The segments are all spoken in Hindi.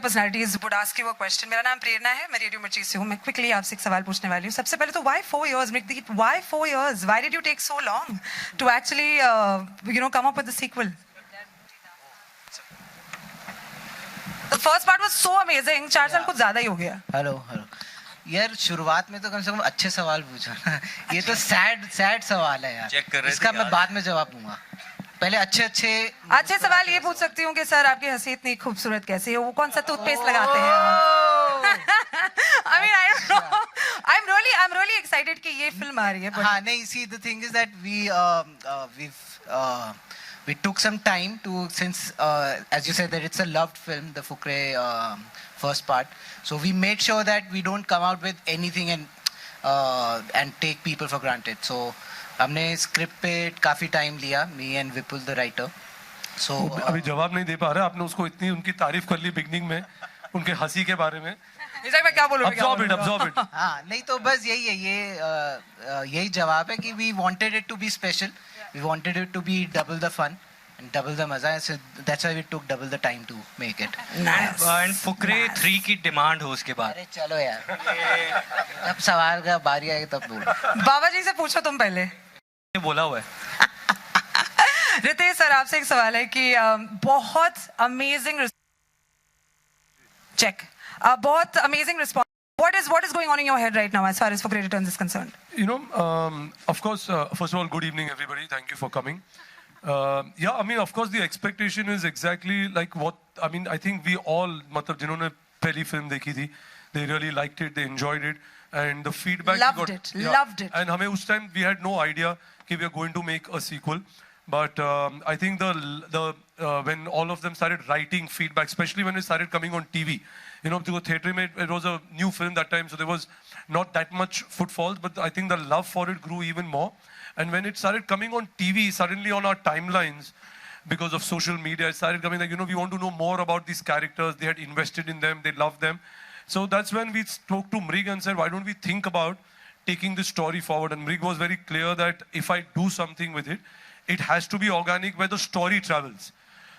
personalities would ask you a question. मेरा नाम प्रेरणा है, मैं रेडियो मिर्ची से हूँ. मैं quickly आपसे एक सवाल पूछने वाली हूँ. सबसे पहले तो why 4 years, Mritik? Why 4 years? Why did you take so long to actually, come up with the sequel? The first part was so amazing. 4 साल कुछ ज़्यादा ही हो गया. हेलो यार, शुरुआत में तो कम से कम अच्छे सवाल पूछो ना. ये तो सैड सवाल है यार. इसका मैं बाद में जवाब दूंगा. पहले अच्छे सवाल ये पूछ सकती हूँ कि सर आपकी हंसी इतनी खूबसूरत कैसे है? वो कौन सा टूथपेस्ट लगाते हैं? I mean, I don't know. I'm really excited कि ये फिल्म आ रही है. हाँ नहीं, see the thing is that we took some time to, since as you said that it's a loved film, the Fukre first part, so we made sure that we don't come out with anything and take people for granted. So हमने स्क्रिप्ट पे काफी टाइम लिया, me and Vipul the writer. So अभी जवाब नहीं दे पा रहा. आपने उसको इतनी उनकी तारीफ कर ली बिगनिंग में, उनके हंसी के बारे में. मैं क्या बोलूं? Absorb it. हाँ नहीं तो बस यही है, यही जवाब है कि we wanted it to be special, we wanted it to be double the fun and double the मजा. So that's why we took double the time to make it. Nice. And Fukre 3 की डिमांड हो उसके बाद. अरे चलो यार, अब सवाल का बारी आएगी तब बोल. बाबा जी से पूछो तुम पहले. बोला हुआ है. रितेश सर, आपसे एक सवाल है कि बहुत amazing response. What is going on in your head right now as far as Fukre Returns is concerned? Of course, first of all, good evening everybody. Thank you for coming. Yeah, I mean, of course, the expectation is exactly like what, I mean, I think we all, मतलब जिन्होंने पहली फिल्म देखी थी, they really liked it, they enjoyed it, and the feedback loved it. And हमें उस time we had no idea कि we are going to make a sequel, but I think when all of them started writing feedback, especially when it started coming on TV, because theatre में it was a new film that time, so there was not that much footfalls, but I think the love for it grew even more. And when it started coming on TV, suddenly on our timelines, because of social media, it started coming like, we want to know more about these characters. They had invested in them, they loved them. So that's when we spoke to Mrig and said, why don't we think about taking this story forward? And Mrig was very clear that if I do something with it, it has to be organic where the story travels.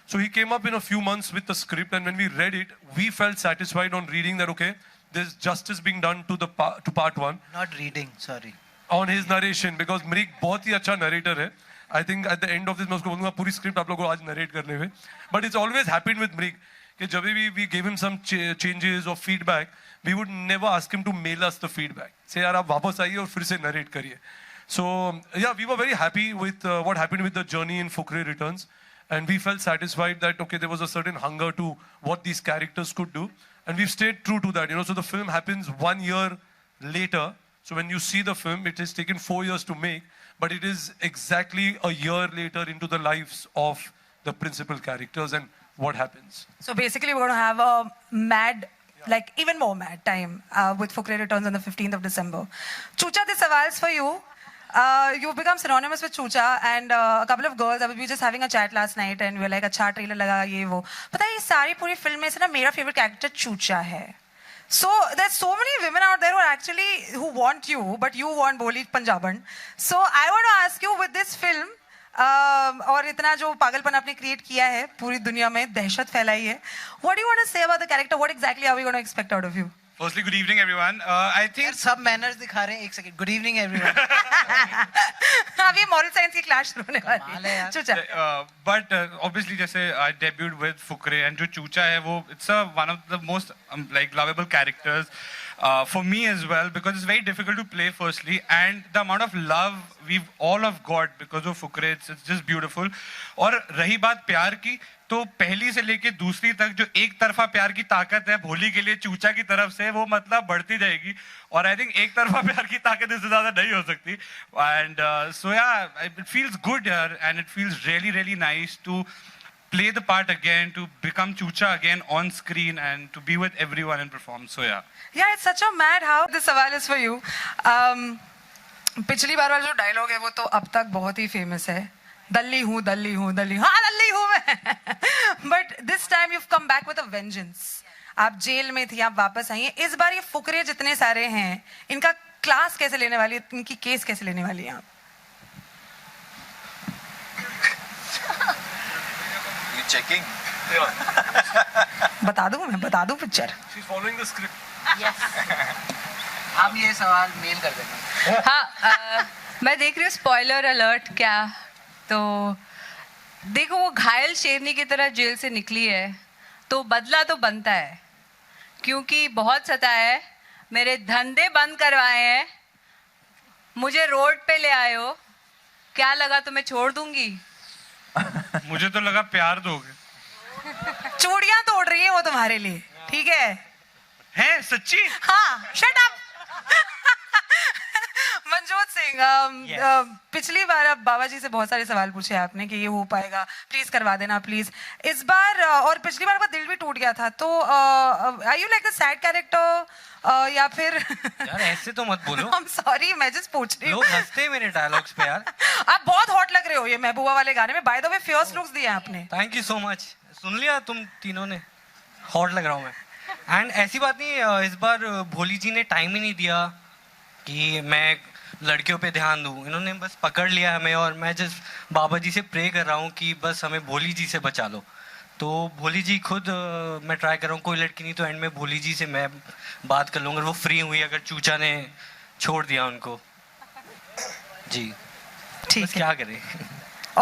So he came up in a few months with the script, and when we read it, we felt satisfied on reading that, okay, there's justice being done to part one. Not reading, sorry. On his narration, because Mrig बहुत ही अच्छा narrator है. I think at the end of this मैं उसको बोलूँगा पूरी script आप लोगों को आज narrate करने में. But it's always happened with Mrig कि जब भी we gave him some changes or feedback, we would never ask him to mail us the feedback. Say यार आप वापस आइए और फिर से narrate करिए. So yeah, we were very happy with what happened with the journey in Fukre Returns, and we felt satisfied that okay, there was a certain hunger to what these characters could do, and we've stayed true to that. So the film happens 1 year later. So when you see the film, it has taken 4 years to make, but it is exactly a year later into the lives of the principal characters and what happens. So basically, we're going to have a mad, like even more mad time with Fukre Returns on the 15th of December. Chucha, this sawals for you. You've become synonymous with Chucha, and a couple of girls, we were just having a chat last night and we were like, अच्छा trailer लगा ये वो. पता है ये सारी पूरी फिल्म में से ना मेरा favorite character Chucha है. So there's so many women out there who want you, but you want Boli Punjaban. So I want to ask you, with this film, और इतना जो पागलपन आपने create किया है पूरी दुनिया में दहशत फैलाई है, what do you want to say about the character? What exactly are we going to expect out of you? Firstly, good evening, everyone. I think सब manners दिखा रहे हैं. एक second. Good evening, everyone. अभी moral science की class शुरू होने वाली है. Chucha. But obviously, जैसे I debuted with Fukre, and जो Chucha है वो it's one of the most like lovable characters for me as well, because it's very difficult to play firstly, and the amount of love we've all have got because of Fukre, it's just beautiful. और रही बात प्यार की, तो पहली से लेके दूसरी तक जो एक तरफा प्यार की ताकत है भोली के लिए चूचा की तरफ से, वो मतलब बढ़ती जाएगी. और आई थिंक एक तरफा प्यार की ताकत इससे ज्यादा नहीं हो सकती. And so yeah it feels good here, and it feels really really nice to play the part again, to become Chucha again on screen, and to be with everyone and perform. So yeah. Yeah, it's such a mad how this सवाल is for you. पिछली बार वाला जो डायलॉग है वो तो अब तक बहुत ही फेमस है. दल्ली हूँ हाँ दल्ली हूँ मैं. But this time you've come back with a vengeance. आप जेल में थी, आप वापस आई हैं. इस बार ये फुकरे जितने सारे हैं, इनका क्लास कैसे लेने वाली है, इनकी केस कैसे लेने वाली है आप? You checking? Yeah. बता दूं picture. She's following the script. आप ये सवाल मेल कर देना. हाँ, मैं देख रही हूँ स्पॉइलर अलर्ट क्या. तो देखो वो घायल शेरनी की तरह जेल से निकली है तो बदला तो बनता है, क्योंकि बहुत सताया है, मेरे धंधे बंद करवाए हैं, मुझे रोड पे ले आए हो. क्या लगा तुम्हें छोड़ दूंगी? मुझे तो लगा प्यार दोगे. चूड़ियां तोड़ रही है वो तुम्हारे लिए, ठीक है? हैं सच्ची? हाँ, शट अप. मनजोत सिंह, पिछली बार अब बाबा जी से बहुत सारे सवाल पूछे आपने कि ये हो पाएगा, प्लीज करवा देना प्लीज. इस बार और पिछली बार आपका दिल भी टूट गया था, तो are you like the sad character या फिर? यार ऐसे तो मत बोलो. I'm sorry, मैं just पूछ रही हूँ. लोग हंसते हैं मेरे डायलॉग्स पे यार. आप बहुत हॉट लग रहे हो ये महबूबा वाले गाने में. By the way fierce looks दिए आपने. Thank you so much. सुन लिया तुम तीनों ने, हॉट लग रहा हूँ मैं. एंड ऐसी बात नहीं, इस बार भोली जी ने टाइम ही नहीं दिया कि मैं लड़कियों पे ध्यान दूँ. इन्होंने बस पकड़ लिया हमें और मैं जस्ट बाबा जी से प्रे कर रहा हूँ कि बस हमें भोली जी से बचा लो. तो भोली जी खुद मैं ट्राई कर रहा हूँ, कोई लड़की नहीं तो एंड में भोली जी से मैं बात कर लूँगा. वो फ्री हुई अगर चूचा ने छोड़ दिया उनको. जी ठीक बस है. क्या करें.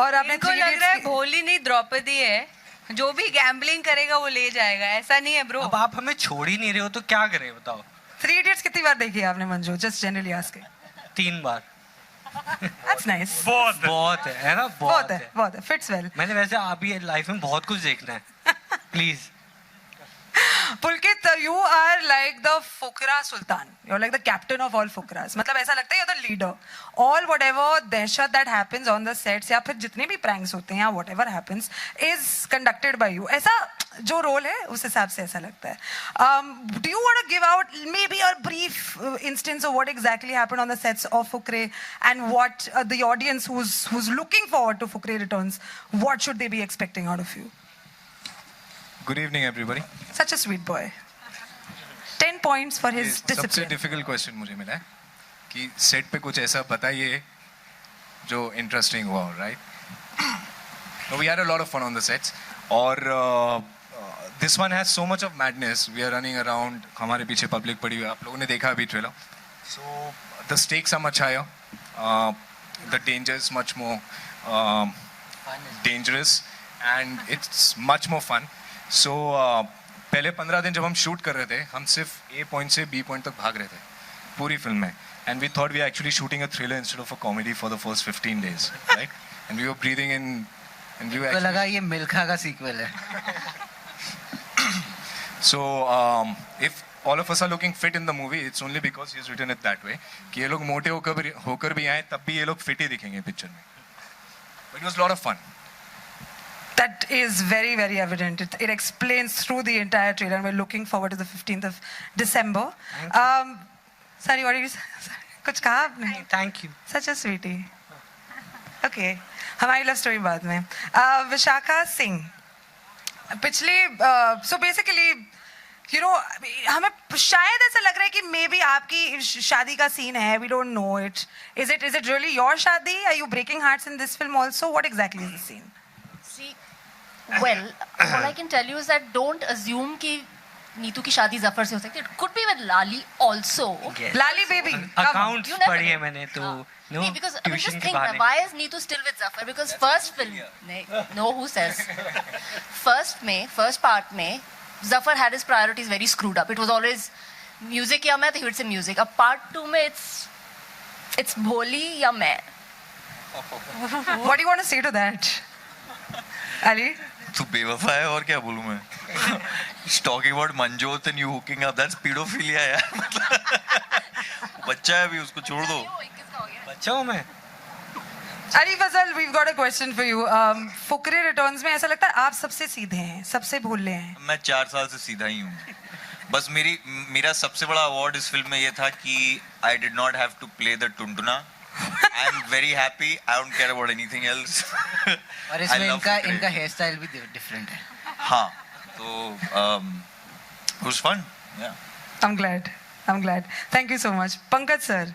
और आपने इनको Three लग Idiots रहा है की- भोली नहीं द्रौपदी है, जो भी गैम्बलिंग करेगा वो ले जाएगा. ऐसा नहीं है ब्रो. अब आप हमें छोड़ ही नहीं रहे हो तो क्या करें बताओ. Three Idiots कितनी बार देखी है आपने Manju? Just generally asking. 3 bar. That's nice. बहुत है ना, बहुत है. बहुत है. Fits well. मैंने वैसे आप ही लाइफ में बहुत कुछ देखना है. Please. Pulkit, you are like the Fukra Sultan. You're like the captain of all Fukras. मतलब ऐसा लगता है you're the leader. All whatever दहशत that happens on the sets या फिर जितने भी pranks होते हैं या whatever happens is conducted by you. ऐसा जो रोल है उस हिसाब से ऐसा लगता है. Do you want to give out maybe a brief instance of what exactly happened on the sets of Fukre and what the audience who's looking forward to Fukre Returns, what should they be expecting out of you? Good evening, everybody. Such a sweet boy. 10 points for his सबसे discipline. डिफिकल्ट क्वेश्चन मुझे मिला है कि सेट पे कुछ ऐसा बताइए जो इंटरेस्टिंग हुआ, right? We had a lot of fun on the sets और this one has so much of madness. We are running around, हमारे पीछे पब्लिक पड़ी हुई है, आप लोगों ने देखा अभी trailer. So the stakes are much higher, the danger is much more dangerous and it's much more fun. So पहले 15 दिन जब हम शूट कर रहे थे, हम सिर्फ ए पॉइंट से बी पॉइंट तक भाग रहे थे पूरी फिल्म में. And we thought we actually shooting a thriller instead of a comedy for the first 15 days, right? And we were breathing in and we तो लगा ये मिल्खा का सीक्वल है. So if all of us are looking fit in the movie, it's only because he's written it that way. कि ये लोग मोटे होकर भी आए तब भी ये लोग फिट ही दिखेंगे पिक्चर में. But it was a lot of fun. That is very, very evident. It explains through the entire trailer, and we're looking forward to the 15th of December. Sorry, what did you say? कुछ कहा आपने? Thank you. Such a sweetie. Okay, हमारी लव स्टोरी बाद में. विशाखा सिंह, पिछली so basically you know हमें शायद ऐसा लग रहा है कि मे बी आपकी शादी का सीन है. We don't know it. Is it really your शादी? Are you breaking hearts in this film also? What exactly is the scene? See, well, all I can tell you is that don't assume कि नीतू की शादी जफर से हो सकती है. It could be with Lali also. Lali baby. Accounts You never पढ़ी है know. मैंने तो. No, Nee, because I mean, tuition just के think, बहाने. why is Neetu still with Zafar? Because first film, no, who says? First part में, Zafar had his priorities very screwed up. It was always music या मैं, तो he would say music. अब part 2 में it's भोली या मैं. What do you want to say to that? Ali? तू बेवफा है और क्या बोलूं मैं. Talking about Manjot and you hooking up, that's pedophilia यार. बच्चा है अभी, उसको छोड़ दो. बच्चा हूँ मैं. Ali Fazal, we've got a question for you. Fukrey returns में ऐसा लगता है आप सबसे सीधे हैं, सबसे भोले हैं. मैं 4 साल से सीधा ही हूँ. बस मेरा सबसे बड़ा अवार्ड इस फिल्म में ये था कि I did not have to play the टुनटुना. I'm very happy. I don't care about anything else. और इसमें इनका हेयर स्टाइल भी डिफरेंट है. हाँ, तो it was fun. Yeah. I'm glad. Thank you so much. Pankaj sir,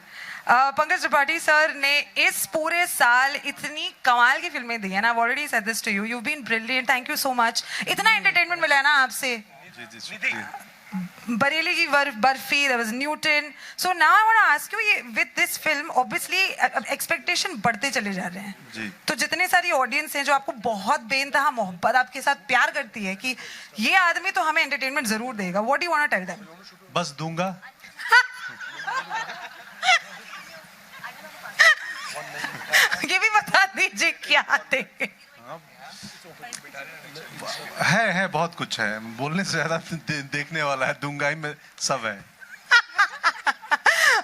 Pankaj Tripathi sir ने इस पूरे साल इतनी कमाल की फिल्में दी है ना. I've already said this to you. You've been brilliant. Thank you so much. इतना entertainment मिला है ना आपसे. Bareilly ki Barfi, there was Newton. So now I want to ask you, with this film, obviously expectation बढ़ते चले जा रहे हैं. तो जितने सारी audience हैं जो आपको बहुत बेइंतहा मोहब्बत आपके साथ प्यार करती है कि ये आदमी तो हमें entertainment जरूर देगा. What do you want to tell them? बस दूंगा. ये भी बता दीजिए क्या देंगे. है बहुत कुछ है. बोलने से ज्यादा देखने वाला है. दूंगा ही में सब है.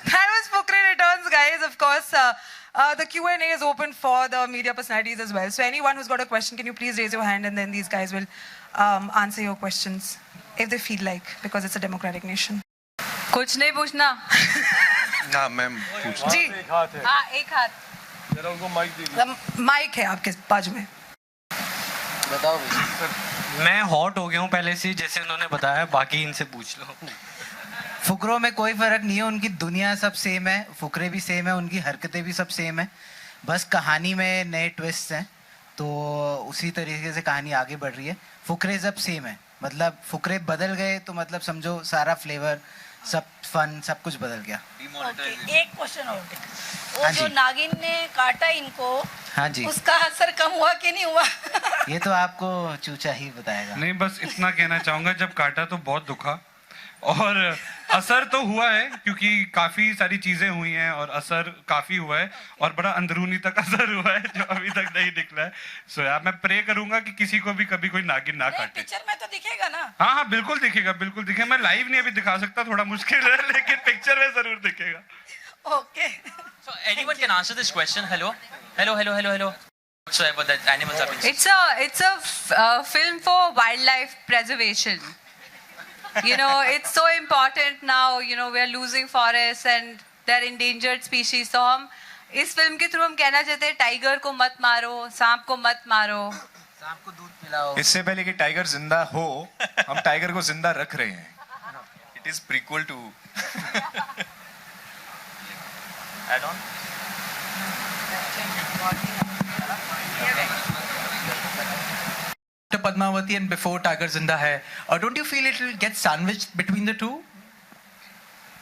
That was Fukre Returns, guys. Of course, the Q&A is open for the media personalities as well. So anyone who's got a question, can you please raise your hand, and then these guys will answer your questions if they feel like, because it's a democratic nation. कुछ नहीं पूछना. ना मैम पूछ. जी. हाँ, एक हाथ. जरा उनको माइक दीजिए. माइक है आपके बाजू में. बताओ. मैं हॉट हो गया हूँ पहले से, जैसे उन्होंने बताया. बाकी इनसे पूछ लो. फुकरों में कोई फर्क नहीं है. उनकी दुनिया सब सेम है. फुकरे भी सेम है. उनकी हरकतें भी सब सेम है. बस कहानी में नए ट्विस्ट हैं. तो उसी तरीके से कहानी आगे बढ़ रही है. फुकरे सब सेम है. मतलब फुकरे बदल गए तो मतलब समझो सारा फ्लेवर, सब फन, सब कुछ बदल गया. एक क्वेश्चन और. वो जो नागिन ने काटा इनको, हाँ जी, उसका असर कम हुआ कि नहीं हुआ? ये तो आपको चूचा ही बताएगा. नहीं, बस इतना कहना चाहूंगा, जब काटा तो बहुत दुखा, और असर तो हुआ है क्योंकि काफी सारी चीजें हुई हैं और असर काफी हुआ है और बड़ा अंदरूनी तक असर हुआ है जो अभी तक नहीं निकला है. सो यार मैं प्रे करूंगा कि किसी को भी कभी कोई नागिन ना काटे. पिक्चर में तो दिखेगा ना? हाँ हाँ बिल्कुल दिखेगा, बिल्कुल दिखेगा. मैं लाइव नहीं अभी दिखा सकता, थोड़ा मुश्किल है, लेकिन पिक्चर में जरूर दिखेगा. Okay. So anyone can answer this question. Hello. Whatsoever that animals are being. It's a film for wildlife preservation. You know, it's so important now. You know, we are losing forests and they're endangered species. So हम इस फिल्म के थ्रू हम कहना चाहते हैं, टाइगर को मत मारो, सांप को मत मारो, सांप को दूध पिलाओ. इससे पहले कि टाइगर जिंदा हो, हम टाइगर को जिंदा रख रहे हैं. It is prequel to. Add on. To Padmavati and before Tiger Zinda Hai, don't you feel it will get sandwiched between the two?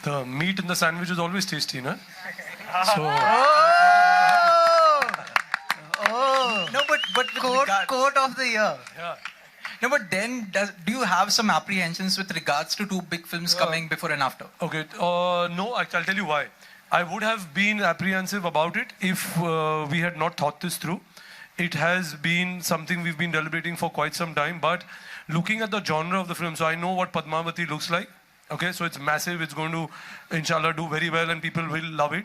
The meat in the sandwich is always tasty, na? So. No, but Quote of the year. Yeah. No, but then do you have some apprehensions with regards to two big films coming before and after? Okay. No, I'll tell you why. I would have been apprehensive about it if we had not thought this through. It has been something we've been deliberating for quite some time, but looking at the genre of the film, so I know what Padmavati looks like. Okay, so it's massive, it's going to, inshallah, do very well and people will love it.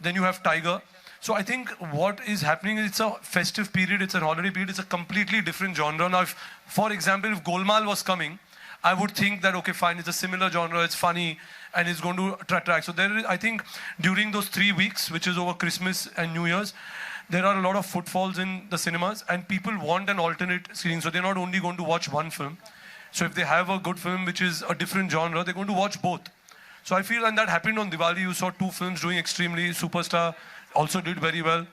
Then you have Tiger. So I think what is happening is it's a festive period, it's a holiday period, it's a completely different genre. Now, if, for example, if Golmaal was coming, I would think that, okay, fine, it's a similar genre, it's funny, and it's going to attract. So there is, I think, during those 3 weeks, which is over Christmas and New Year's, there are a lot of footfalls in the cinemas, and people want an alternate screen. So they're not only going to watch one film. So if they have a good film which is a different genre, they're going to watch both. So I feel, and that happened on Diwali. You saw 2 films doing extremely. Superstar also did very well.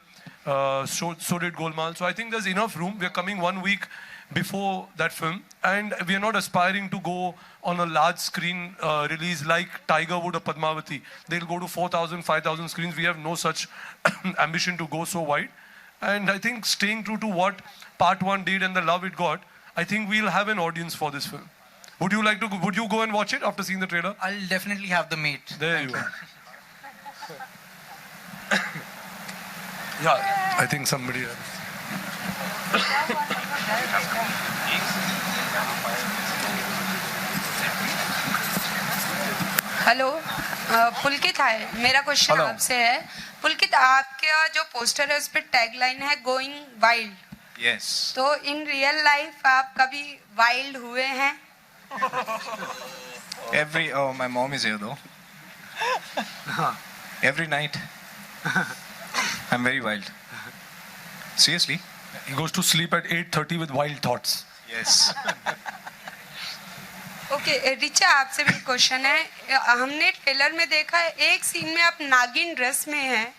So did Golmaal. So I think there's enough room. We're coming 1 week before that film, and we are not aspiring to go on a large screen release like Tiger would or Padmavati. They'll go to 4,000, 5,000 screens. We have no such ambition to go so wide. And I think staying true to what Part 1 did and the love it got, I think we'll have an audience for this film. Would you go and watch it after seeing the trailer? I'll definitely have the meat. There you are. Yeah, I think somebody else. Hello Pulkit, है मेरा क्वेश्चन आपसे है. पुलकित, आपका जो पोस्टर है उस पर टैगलाइन है गोइंग वाइल्ड. Yes. तो इन रियल लाइफ आप कभी वाइल्ड हुए हैं? My mom is here though. Every night. I'm very wild. Seriously. He goes to sleep at 8:30 with wild thoughts. Yes. Okay Richa, आपसे भी क्वेश्चन है. हमने ट्रेलर में देखा है एक सीन में आप नागिन ड्रेस में हैं,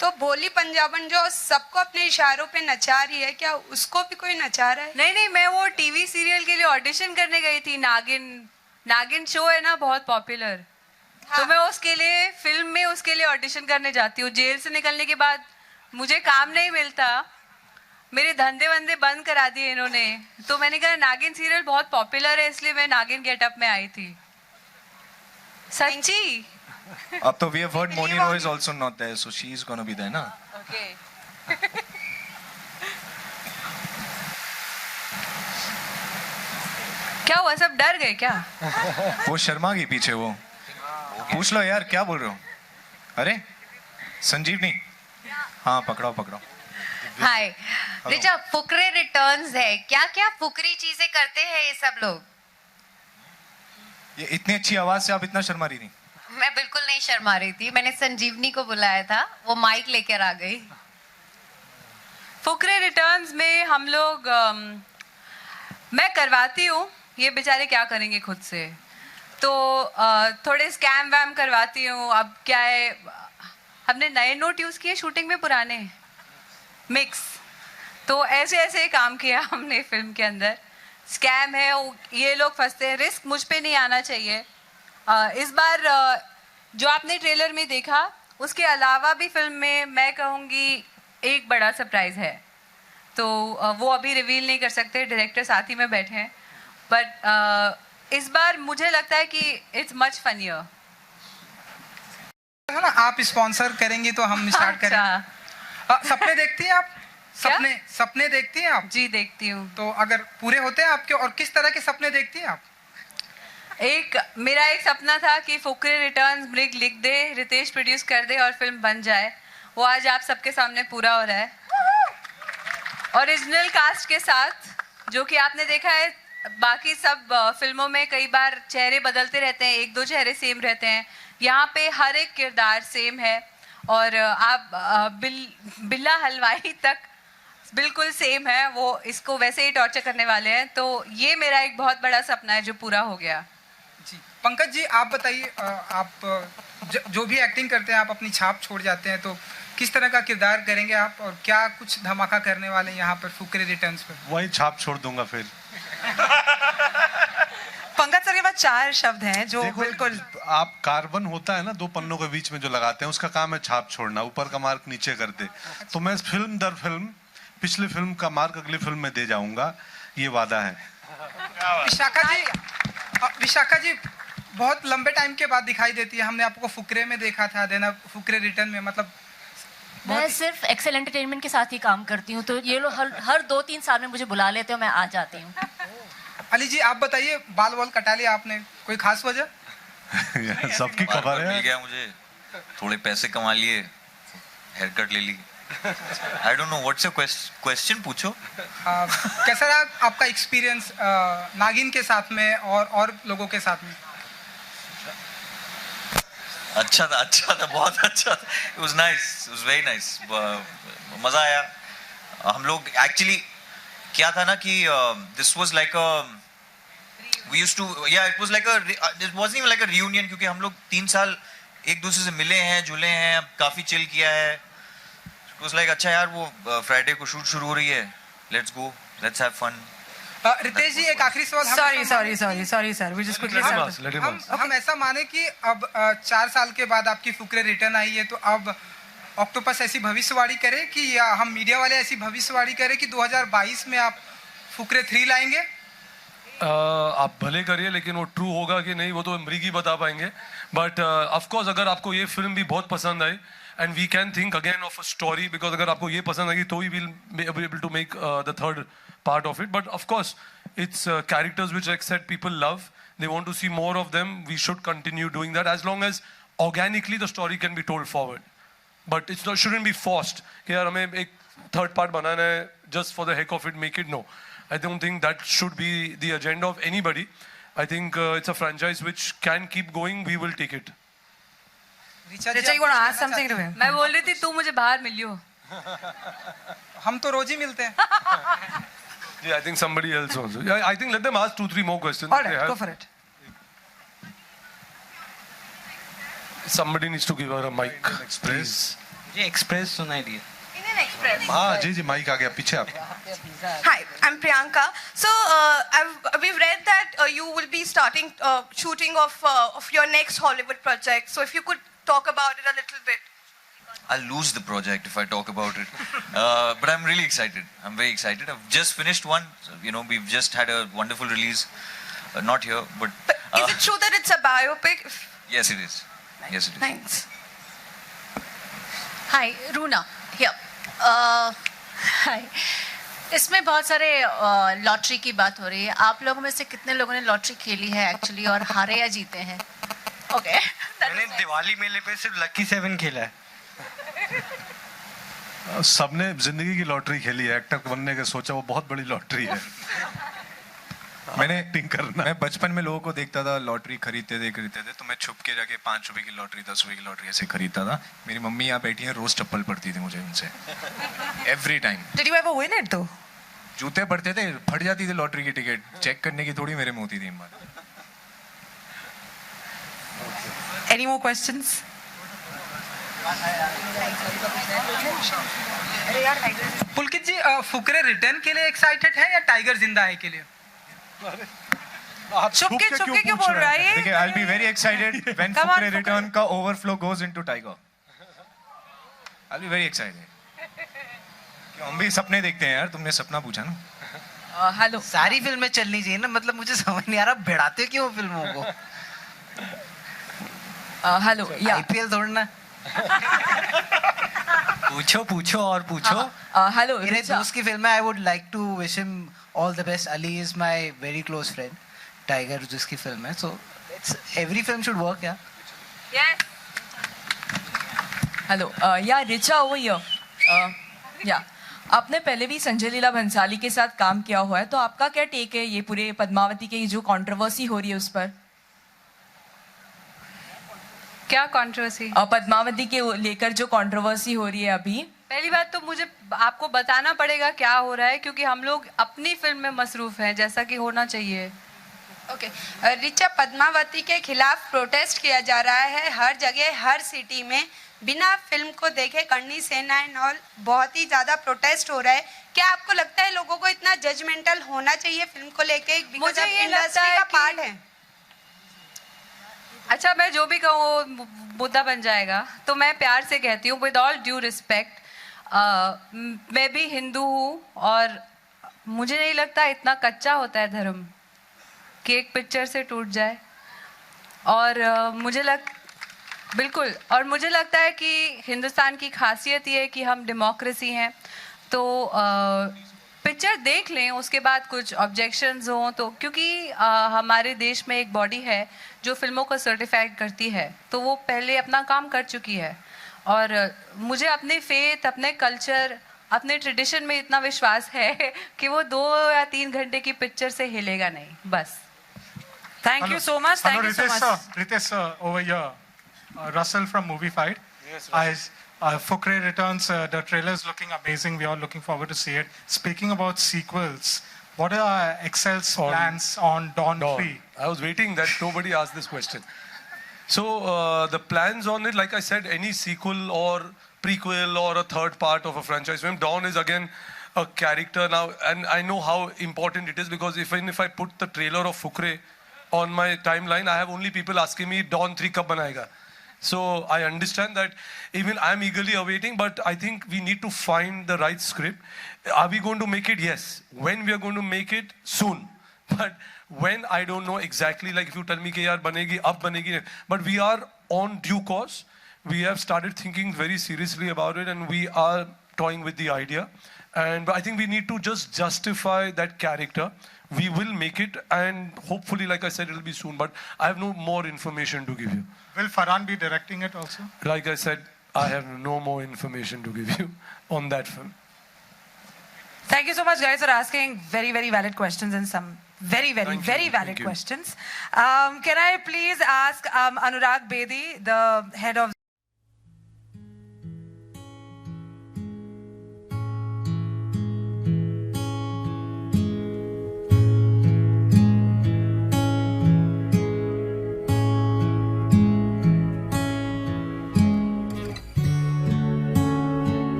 तो भोली पंजाबन जो सबको अपने इशारों पे नचा रही है, क्या उसको भी कोई नचा रहा है? नहीं नहीं, मैं वो टीवी सीरियल के लिए ऑडिशन करने गई थी। नागिन शो है ना, बहुत पॉपुलर। तो मैं उसके लिए फिल्म में उसके लिए ऑडिशन करने जाती हूँ। जेल से निकलने के बाद मुझे काम नहीं मिलता, मेरे धंधे वंधे बंद करा दिए इन्होंने। तो मैंने कहा नागिन सीरियल बहुत पॉपुलर है, इसलिए मैं नागिन गेटअप में आई थी। सच्ची। अब तो we have heard Moni Rao is also not there, so she is gonna be there, ना? Okay. क्या हुआ, सब डर गए क्या? वो शर्मा गई पीछे वो। पूछ लो यार, क्या बोल रहे हो? अरे संजीवनी, हाँ पकड़ो पकड़ो। हाय रिचा, फुकरे रिटर्न्स है, क्या क्या फुकरी चीजें करते हैं ये सब लोग? ये इतनी अच्छी आवाज से आप इतना शर्मा रही थी? मैं बिल्कुल नहीं शर्मा रही थी, मैंने संजीवनी को बुलाया था, वो माइक लेकर आ गई। फुकरे रिटर्न्स में हम लोग मैं करवाती हूँ, ये बेचारे क्या करेंगे खुद से, तो थोड़े स्कैम वैम करवाती हूँ। अब क्या है, हमने नए नोट यूज किए शूटिंग में, पुराने मिक्स, तो ऐसे ऐसे काम किया हमने फिल्म के अंदर। स्कैम है, ये लोग फंसते हैं, रिस्क मुझ पे नहीं आना चाहिए। इस बार जो आपने ट्रेलर में देखा, उसके अलावा भी फिल्म में मैं कहूँगी एक बड़ा सरप्राइज है, तो वो अभी रिवील नहीं कर सकते, डायरेक्टर साथ ही में बैठे हैं। बट इस बार मुझे लगता है कि इट्स मच फनियर। है ना, आप स्पॉन्सर करेंगे तो हम स्टार्ट करेंगे। सपने देखती हैं आप? सपने देखती हैं आप? जी देखती हूँ। तो अगर पूरे होते हैं आपके, और किस तरह के सपने देखती हैं आप? मेरा एक सपना था कि फुकरे रिटर्न्स ब्रिग लिख दे, रितेश प्रोड्यूस कर दे और फिल्म बन जाए। वो आज आप सबके सामने पूरा हो रहा है, ओरिजिनल कास्ट के साथ, जो कि आपने देखा है बाकी सब फिल्मों में कई बार चेहरे बदलते रहते हैं, एक दो चेहरे सेम रहते हैं। यहाँ पे हर एक किरदार सेम है, और आप बिल्ला हलवाई तक बिल्कुल सेम है। वो इसको वैसे ही टॉर्चर करने वाले हैं, तो ये मेरा एक बहुत बड़ा सपना है जो पूरा हो गया। जी पंकज जी, आप बताइए, आप जो भी एक्टिंग करते हैं आप अपनी छाप छोड़ जाते हैं, तो किस तरह का किरदार करेंगे आप, और क्या कुछ धमाका करने वाले हैं यहाँ पर फुकरे रिटर्न्स पर? वही छाप छोड़ दूंगा फिर। पंकज सर के पास 4 शब्द हैं जो बिल्कुल, आप कार्बन होता है ना 2 पन्नों के बीच में जो लगाते हैं, उसका काम है छाप छोड़ना, ऊपर का मार्क नीचे कर दे। तो मैं फिल्म दर फिल्म पिछली फिल्म का मार्क अगली फिल्म में दे जाऊंगा, ये वादा है। विशाखा जी बहुत लंबे टाइम के बाद दिखाई देती है, हमने आपको फुकरे में देखा था, देना फुकरे रिटर्न में, मतलब मैं सिर्फ एक्सेल एंटरटेनमेंट के साथ ही काम करती हूँ, तो ये लोग हर 2-3 साल में मुझे बुला लेते हो, मैं आ जाती हूँ। अली जी आप बताइए, बाल वाल कटा लिया आपने, कोई खास वजह? सबकी खबर है। मिल गया मुझे, थोड़े पैसे कमा लिए, हेयर कट ले ली। I don't know what's your question, पूछो। कैसा रहा आपका एक्सपीरियंस नागिन के साथ में और लोगों के साथ में? अच्छा था, बहुत अच्छा था। It was nice, it was very nice. मजा आया। हम लोग एक्चुअली क्या था ना कि this was like a we used to it was like it wasn't even like a reunion, क्योंकि हम लोग 3 साल एक दूसरे से मिले हैं, जुले हैं, काफी चिल किया है। It was like अच्छा यार, वो फ्राइडे को शूट शुरू हो रही है, let's go, let's have fun. Ritesh जी एक आखिरी सवाल। Sorry sir, we just quickly हम ऐसा माने कि अब 4 साल के बाद आपकी फुकरे रिटर्न आई है, तो अब ऑक्टोपस ऐसी भविष्यवाणी करे कि, या हम मीडिया वाले ऐसी भविष्यवाणी करे कि 2022 में आप फुकरे 3 लाएंगे? आप भले करिए, लेकिन वो ट्रू होगा कि नहीं वो तो मृग ही बता पाएंगे। बट ऑफ कोर्स अगर आपको ये फिल्म भी बहुत पसंद आई, and we can think again of a story, because अगर आपको ये पसंद आएगी तो we will be able to make the third part of it. But of course it's characters which like said people love, they want to see more of them. We should continue doing that as long as organically the story can be told forward, but it's not, shouldn't be forced कि यार हमें एक third part बनाना है just for the heck of it, make it. No, I don't think that should be the agenda of anybody. I think it's a franchise which can keep going. We will take it. Richa, you want to ask something to him? मैं बोल रही थी तू मुझे बाहर मिलियो। हम तो रोज ही मिलते हैं। Yeah, I think somebody else also. Yeah, I think let them ask 2-3 more questions. All right, go for it. Somebody needs to give her a mic, please. ये एक्सप्रेस सुनाई दिया। Indian Express. हाँ जी जी, माइक आ गया पीछे आप। Hi, I'm Priyanka. So we've read that you will be starting shooting of your next Hollywood project. So if you could talk about it a little bit. I'll lose the project if I talk about it. But I'm really excited. I'm very excited. I've just finished one. You know, we've just had a wonderful release. Not here, but. Is it true that it's a biopic? Yes, it is. Yes, it is. Thanks. Hi Runa here hi इसमें बहुत सारे लॉटरी की बात हो रही है। आप लोगों में से कितने लोगों ने लॉटरी खेली है एक्चुअली, और हारे या जीते हैं? ओके मैंने दिवाली मेले पे सिर्फ लकी 7 खेला है। सबने जिंदगी की लॉटरी खेली है, एक्टर बनने के सोचा, वो बहुत बड़ी लॉटरी है। मैं बचपन में लोगों को देखता था लॉटरी खरीदते थे, तो मैं छुप के जाके 5 रुपए की लॉटरी, 10 रुपए की लॉटरी ऐसे खरीदता था। मेरी मम्मी यहाँ बैठी है, रोज चप्पल पड़ती थी मुझे उनसे, every time. Did you ever win it though? जूते पड़ते थे, फट जाती थी लॉटरी की टिकट, चेक करने की थोड़ी मेरे में होती थी। Any more questions? पुलकित जी, फुकरे रिटर्न के लिए एक्साइटेड है या टाइगर जिंदा है के लिए? चुपके क्यों बोल रहा है? देखिए, I'll be very excited when Fukrey return का overflow goes into tiger. I'll be very excited. हम भी सपने देखते हैं यार, तुमने सपना पूछा ना। हेलो, सारी फिल्में चलनी चाहिए ना, मतलब मुझे समझ नहीं आ रहा भिड़ाते क्यों फिल्मों को। हेलो, आईपीएल थोड़ना। पूछो और पूछो। हेलो, मेरे दोस्त की फिल्म है, I would like to wish him all the best. Ali is my very close friend. Tiger जिसकी फिल्म है, so it's every film should work yeah. Yes. Hello, yeah Richa over here. या आपने पहले भी संजय लीला भंसाली के साथ काम किया हुआ है, तो आपका क्या टेक है ये पूरे पद्मावती के जो कंट्रोवर्सी हो रही है उस पर? क्या कंट्रोवर्सी? पद्मावती के लेकर जो कंट्रोवर्सी हो रही है अभी। पहली बात तो मुझे आपको बताना पड़ेगा क्या हो रहा है, क्योंकि हम लोग अपनी फिल्म में मसरूफ हैं, जैसा कि होना चाहिए। ओके रिचा, पद्मावती के खिलाफ प्रोटेस्ट किया जा रहा है हर जगह, हर सिटी में, बिना फिल्म को देखे करनी सेना एंड ऑल, बहुत ही ज़्यादा प्रोटेस्ट हो रहा है। क्या आपको लगता है लोगों को इतना जजमेंटल होना चाहिए फिल्म को लेके? मुझे ये लगता है का पार्ट है। अच्छा, मैं जो भी कहूँ मुद्दा बन जाएगा, तो मैं प्यार से कहती हूँ, विद ऑल ड्यू रिस्पेक्ट, मैं भी हिंदू हूँ और मुझे नहीं लगता इतना कच्चा होता है धर्म कि एक पिक्चर से टूट जाए। और बिल्कुल, और मुझे लगता है कि हिंदुस्तान की खासियत ये है कि हम डेमोक्रेसी हैं, तो पिक्चर देख लें, उसके बाद कुछ ऑब्जेक्शंस हों तो, क्योंकि हमारे देश में एक बॉडी है जो फिल्मों को सर्टिफाइड करती है, तो वो पहले अपना काम कर चुकी है। और मुझे अपने फेथ, अपने कल्चर, अपने ट्रेडिशन में इतना विश्वास है कि वो 2 या 3 घंटे की पिक्चर से हिलेगा नहीं, बस। Thank you so much. Thank you so much. Ritesh over here. Russell from Movie Fight. Yes, Fukre Returns, the trailer is looking amazing. We are looking forward to see it. Speaking about sequels, what are Excel's plans on Dawn 3? I was waiting that nobody asked this question. So the plans on it, like I said, any sequel or prequel or a third part of a franchise film, Dawn is again a character now, and I know how important it is, because even if I put the trailer of Fukre on my timeline, I have only people asking me Dawn 3 kab banayega. So I understand that even I'm eagerly awaiting, but I think we need to find the right script. Are we going to make it? Yes. When we are going to make it? Soon. But when, I don't know exactly. Like if you tell me कि यार बनेगी, अब बनेगी, but we are on due course. We have started thinking very seriously about it, and we are toying with the idea. And I think we need to just justify that character. We will make it, and hopefully, like I said, it'll be soon. But I have no more information to give you. Will Farhan be directing it also? Like I said, I have no more information to give you on that film. Thank you so much, guys, for asking very, very valid questions and some very valid questions. Can I please ask Anurag Bedi, the head of